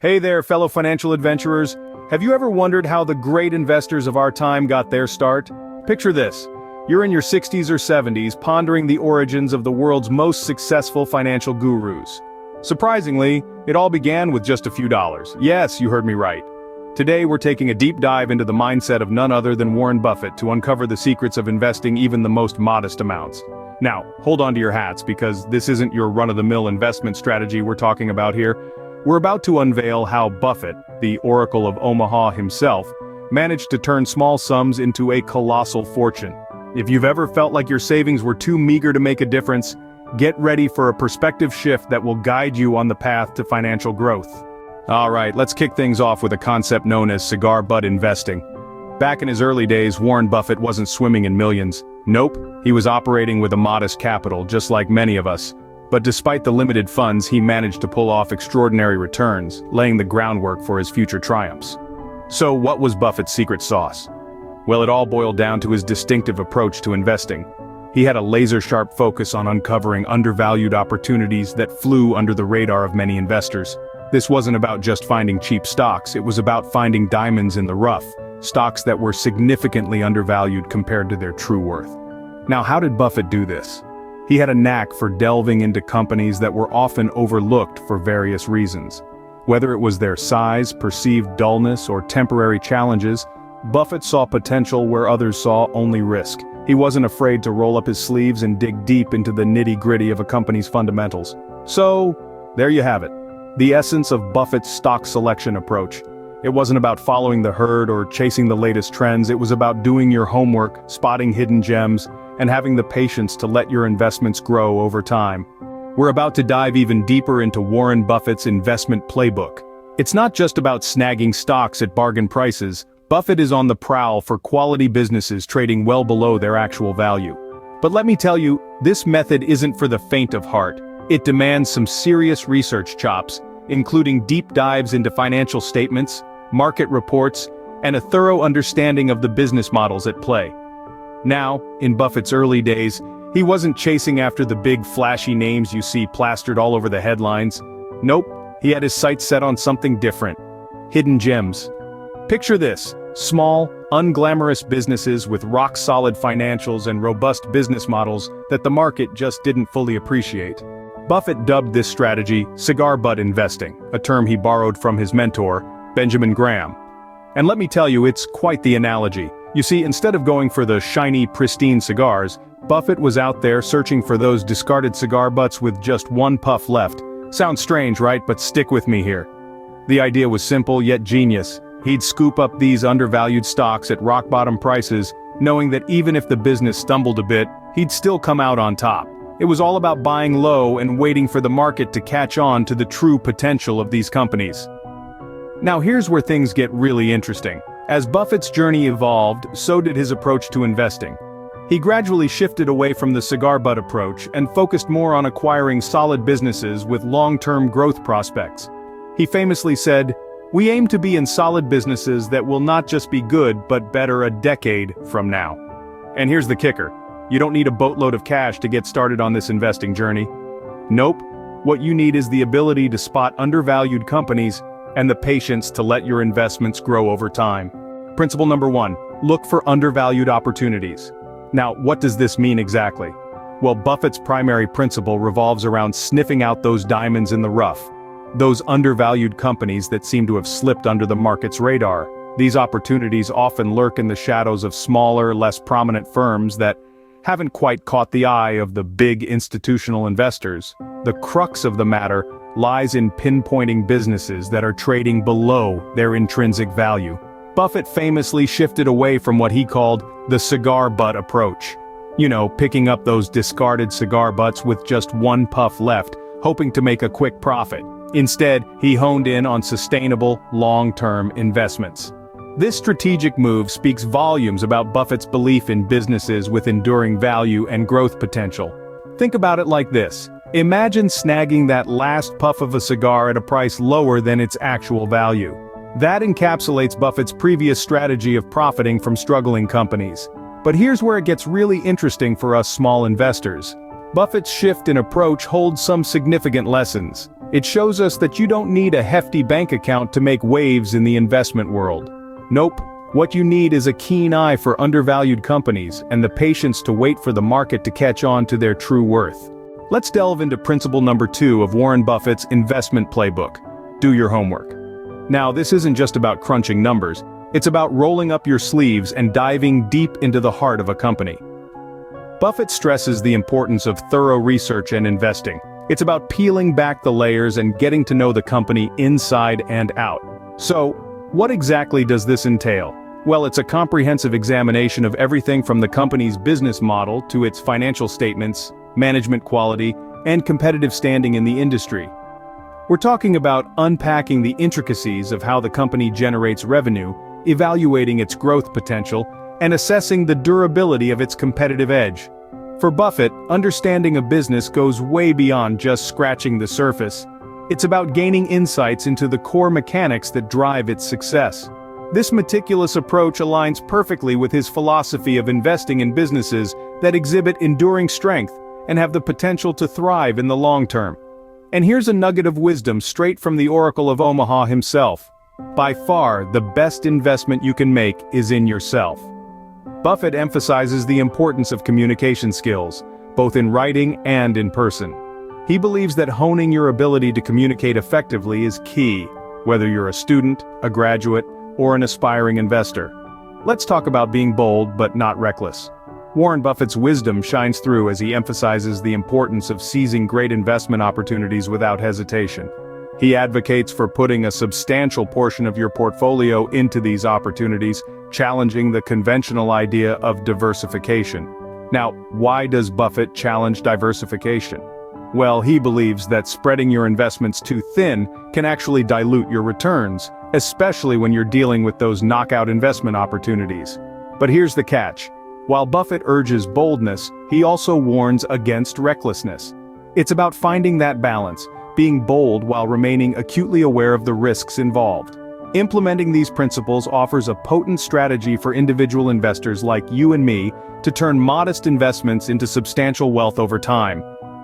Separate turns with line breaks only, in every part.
Hey there, fellow financial adventurers. Have you ever wondered how the great investors of our time got their start? Picture this. You're in your 60s or 70s pondering the origins of the world's most successful financial gurus. Surprisingly, it all began with just a few dollars. Yes, you heard me right. Today we're taking a deep dive into the mindset of none other than Warren Buffett to uncover the secrets of investing even the most modest amounts. Now, hold on to your hats because this isn't your run-of-the-mill investment strategy we're talking about here. We're about to unveil how Buffett, the Oracle of Omaha himself, managed to turn small sums into a colossal fortune. If you've ever felt like your savings were too meager to make a difference, get ready for a perspective shift that will guide you on the path to financial growth. Alright, let's kick things off with a concept known as cigar butt investing. Back in his early days, Warren Buffett wasn't swimming in millions. Nope, he was operating with a modest capital, just like many of us. But despite the limited funds, he managed to pull off extraordinary returns, laying the groundwork for his future triumphs. So what was Buffett's secret sauce? Well, it all boiled down to his distinctive approach to investing. He had a laser-sharp focus on uncovering undervalued opportunities that flew under the radar of many investors. This wasn't about just finding cheap stocks, it was about finding diamonds in the rough, stocks that were significantly undervalued compared to their true worth. Now, how did Buffett do this? He had a knack for delving into companies that were often overlooked for various reasons. Whether it was their size, perceived dullness, or temporary challenges, Buffett saw potential where others saw only risk. He wasn't afraid to roll up his sleeves and dig deep into the nitty-gritty of a company's fundamentals. So, there you have it. The essence of Buffett's stock selection approach. It wasn't about following the herd or chasing the latest trends, it was about doing your homework, spotting hidden gems, and having the patience to let your investments grow over time. We're about to dive even deeper into Warren Buffett's investment playbook. It's not just about snagging stocks at bargain prices. Buffett is on the prowl for quality businesses trading well below their actual value. But let me tell you, this method isn't for the faint of heart. It demands some serious research chops, including deep dives into financial statements, market reports, and a thorough understanding of the business models at play. Now, in Buffett's early days, he wasn't chasing after the big flashy names you see plastered all over the headlines. Nope, he had his sights set on something different. Hidden gems. Picture this, small, unglamorous businesses with rock-solid financials and robust business models that the market just didn't fully appreciate. Buffett dubbed this strategy cigar butt investing, a term he borrowed from his mentor, Benjamin Graham. And let me tell you, it's quite the analogy. You see, instead of going for the shiny, pristine cigars, Buffett was out there searching for those discarded cigar butts with just one puff left. Sounds strange, right? But stick with me here. The idea was simple yet genius. He'd scoop up these undervalued stocks at rock-bottom prices, knowing that even if the business stumbled a bit, he'd still come out on top. It was all about buying low and waiting for the market to catch on to the true potential of these companies. Now here's where things get really interesting. As Buffett's journey evolved, so did his approach to investing. He gradually shifted away from the cigar butt approach and focused more on acquiring solid businesses with long-term growth prospects. He famously said, "We aim to be in solid businesses that will not just be good but better a decade from now." And here's the kicker. You don't need a boatload of cash to get started on this investing journey. Nope. What you need is the ability to spot undervalued companies and the patience to let your investments grow over time. Principle number 1, look for undervalued opportunities. Now, what does this mean exactly? Well, Buffett's primary principle revolves around sniffing out those diamonds in the rough. Those undervalued companies that seem to have slipped under the market's radar. These opportunities often lurk in the shadows of smaller, less prominent firms that haven't quite caught the eye of the big institutional investors. The crux of the matter lies in pinpointing businesses that are trading below their intrinsic value. Buffett famously shifted away from what he called the cigar butt approach. You know, picking up those discarded cigar butts with just one puff left, hoping to make a quick profit. Instead, he honed in on sustainable, long-term investments. This strategic move speaks volumes about Buffett's belief in businesses with enduring value and growth potential. Think about it like this. Imagine snagging that last puff of a cigar at a price lower than its actual value. That encapsulates Buffett's previous strategy of profiting from struggling companies. But here's where it gets really interesting for us small investors. Buffett's shift in approach holds some significant lessons. It shows us that you don't need a hefty bank account to make waves in the investment world. Nope. What you need is a keen eye for undervalued companies and the patience to wait for the market to catch on to their true worth. Let's delve into principle number 2 of Warren Buffett's investment playbook. Do your homework. Now, this isn't just about crunching numbers. It's about rolling up your sleeves and diving deep into the heart of a company. Buffett stresses the importance of thorough research and investing. It's about peeling back the layers and getting to know the company inside and out. So, what exactly does this entail? Well, it's a comprehensive examination of everything from the company's business model to its financial statements, management quality, and competitive standing in the industry. We're talking about unpacking the intricacies of how the company generates revenue, evaluating its growth potential, and assessing the durability of its competitive edge. For Buffett, understanding a business goes way beyond just scratching the surface. It's about gaining insights into the core mechanics that drive its success. This meticulous approach aligns perfectly with his philosophy of investing in businesses that exhibit enduring strength and have the potential to thrive in the long term. And here's a nugget of wisdom straight from the Oracle of Omaha himself. By far, the best investment you can make is in yourself. Buffett emphasizes the importance of communication skills, both in writing and in person. He believes that honing your ability to communicate effectively is key, whether you're a student, a graduate, or an aspiring investor. Let's talk about being bold but not reckless. Warren Buffett's wisdom shines through as he emphasizes the importance of seizing great investment opportunities without hesitation. He advocates for putting a substantial portion of your portfolio into these opportunities, challenging the conventional idea of diversification. Now, why does Buffett challenge diversification? Well, he believes that spreading your investments too thin can actually dilute your returns, especially when you're dealing with those knockout investment opportunities. But here's the catch. While Buffett urges boldness, he also warns against recklessness. It's about finding that balance, being bold while remaining acutely aware of the risks involved. Implementing these principles offers a potent strategy for individual investors like you and me to turn modest investments into substantial wealth over time.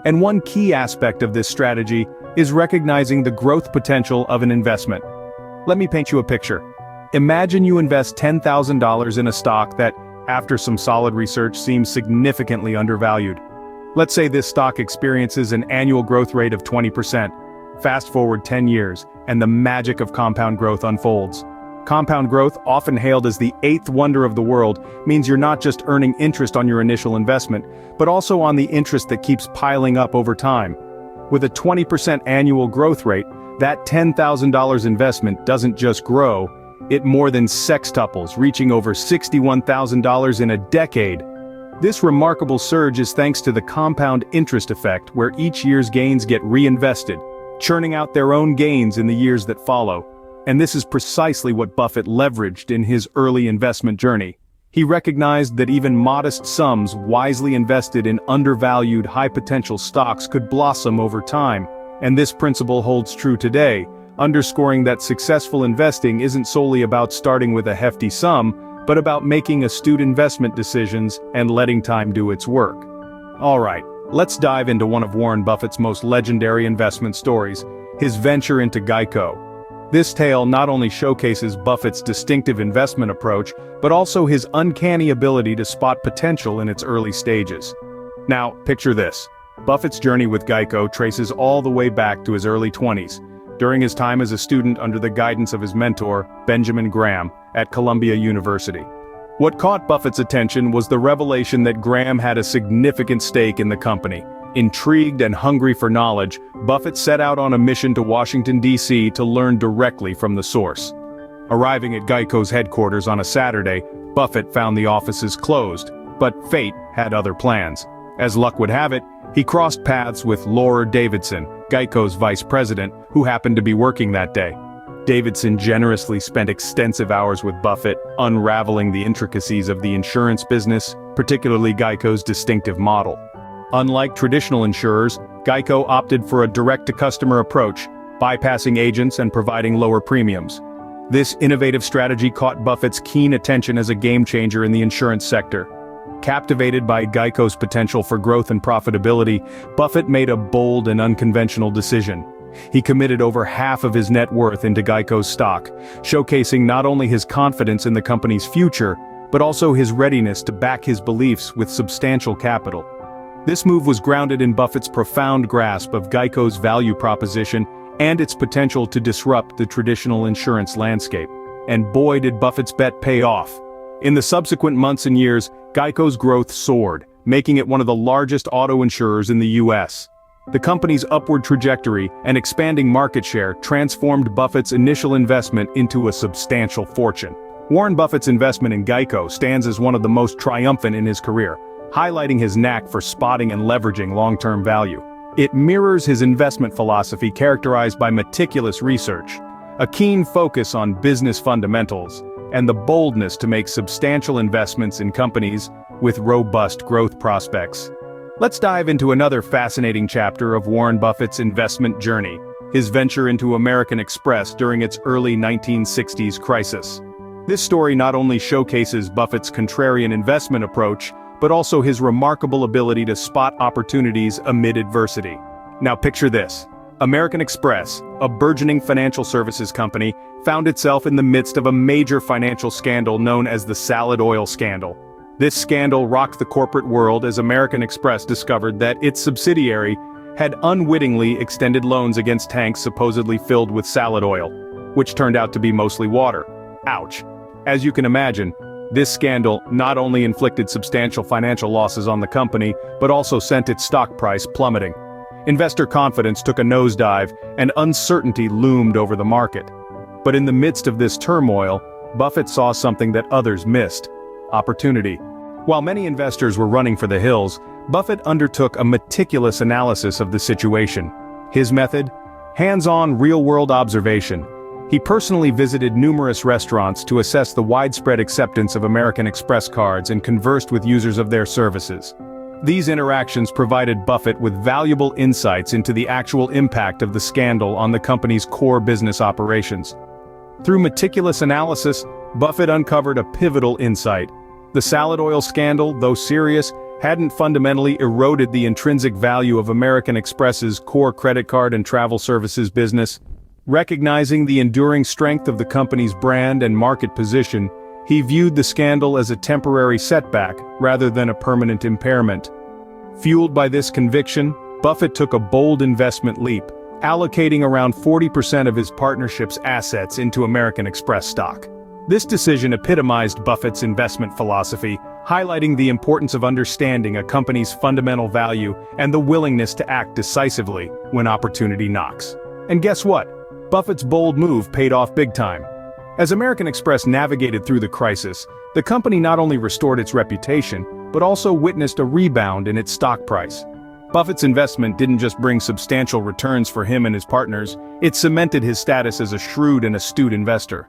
And one key aspect of this strategy is recognizing the growth potential of an investment. Let me paint you a picture. Imagine you invest $10,000 in a stock that, after some solid research, seems significantly undervalued. Let's say this stock experiences an annual growth rate of 20%. Fast forward 10 years, and the magic of compound growth unfolds. Compound growth, often hailed as the eighth wonder of the world, means you're not just earning interest on your initial investment, but also on the interest that keeps piling up over time. With a 20% annual growth rate, that $10,000 investment doesn't just grow, it more than sextuples, reaching over $61,000 in a decade. This remarkable surge is thanks to the compound interest effect, where each year's gains get reinvested, churning out their own gains in the years that follow. And this is precisely what Buffett leveraged in his early investment journey. He recognized that even modest sums wisely invested in undervalued high-potential stocks could blossom over time. And this principle holds true today, underscoring that successful investing isn't solely about starting with a hefty sum, but about making astute investment decisions and letting time do its work. Alright, let's dive into one of Warren Buffett's most legendary investment stories, his venture into Geico. This tale not only showcases Buffett's distinctive investment approach, but also his uncanny ability to spot potential in its early stages. Now, picture this. Buffett's journey with Geico traces all the way back to his early 20s, during his time as a student under the guidance of his mentor, Benjamin Graham, at Columbia University. What caught Buffett's attention was the revelation that Graham had a significant stake in the company. Intrigued and hungry for knowledge, Buffett set out on a mission to Washington, D.C. to learn directly from the source. Arriving at Geico's headquarters on a Saturday, Buffett found the offices closed, but fate had other plans. As luck would have it, he crossed paths with Laura Davidson, Geico's vice president, who happened to be working that day. Davidson generously spent extensive hours with Buffett, unraveling the intricacies of the insurance business, particularly Geico's distinctive model. Unlike traditional insurers, Geico opted for a direct-to-customer approach, bypassing agents and providing lower premiums. This innovative strategy caught Buffett's keen attention as a game-changer in the insurance sector. Captivated by Geico's potential for growth and profitability, Buffett made a bold and unconventional decision. He committed over half of his net worth into Geico's stock, showcasing not only his confidence in the company's future, but also his readiness to back his beliefs with substantial capital. This move was grounded in Buffett's profound grasp of Geico's value proposition and its potential to disrupt the traditional insurance landscape. And boy, did Buffett's bet pay off. In the subsequent months and years, Geico's growth soared, making it one of the largest auto insurers in the US. The company's upward trajectory and expanding market share transformed Buffett's initial investment into a substantial fortune. Warren Buffett's investment in Geico stands as one of the most triumphant in his career, highlighting his knack for spotting and leveraging long-term value. It mirrors his investment philosophy characterized by meticulous research, a keen focus on business fundamentals, and the boldness to make substantial investments in companies with robust growth prospects. Let's dive into another fascinating chapter of Warren Buffett's investment journey, his venture into American Express during its early 1960s crisis. This story not only showcases Buffett's contrarian investment approach, but also his remarkable ability to spot opportunities amid adversity. Now picture this. American Express, a burgeoning financial services company, found itself in the midst of a major financial scandal known as the Salad Oil Scandal. This scandal rocked the corporate world as American Express discovered that its subsidiary had unwittingly extended loans against tanks supposedly filled with salad oil, which turned out to be mostly water. Ouch. As you can imagine, this scandal not only inflicted substantial financial losses on the company, but also sent its stock price plummeting. Investor confidence took a nosedive, and uncertainty loomed over the market. But in the midst of this turmoil, Buffett saw something that others missed: opportunity. While many investors were running for the hills, Buffett undertook a meticulous analysis of the situation. His method? Hands-on, real-world observation. He personally visited numerous restaurants to assess the widespread acceptance of American Express cards and conversed with users of their services. These interactions provided Buffett with valuable insights into the actual impact of the scandal on the company's core business operations. Through meticulous analysis, Buffett uncovered a pivotal insight. The salad oil scandal, though serious, hadn't fundamentally eroded the intrinsic value of American Express's core credit card and travel services business. Recognizing the enduring strength of the company's brand and market position, he viewed the scandal as a temporary setback rather than a permanent impairment. Fueled by this conviction, Buffett took a bold investment leap, allocating around 40% of his partnership's assets into American Express stock. This decision epitomized Buffett's investment philosophy, highlighting the importance of understanding a company's fundamental value and the willingness to act decisively when opportunity knocks. And guess what? Buffett's bold move paid off big time. As American Express navigated through the crisis, the company not only restored its reputation, but also witnessed a rebound in its stock price. Buffett's investment didn't just bring substantial returns for him and his partners, it cemented his status as a shrewd and astute investor.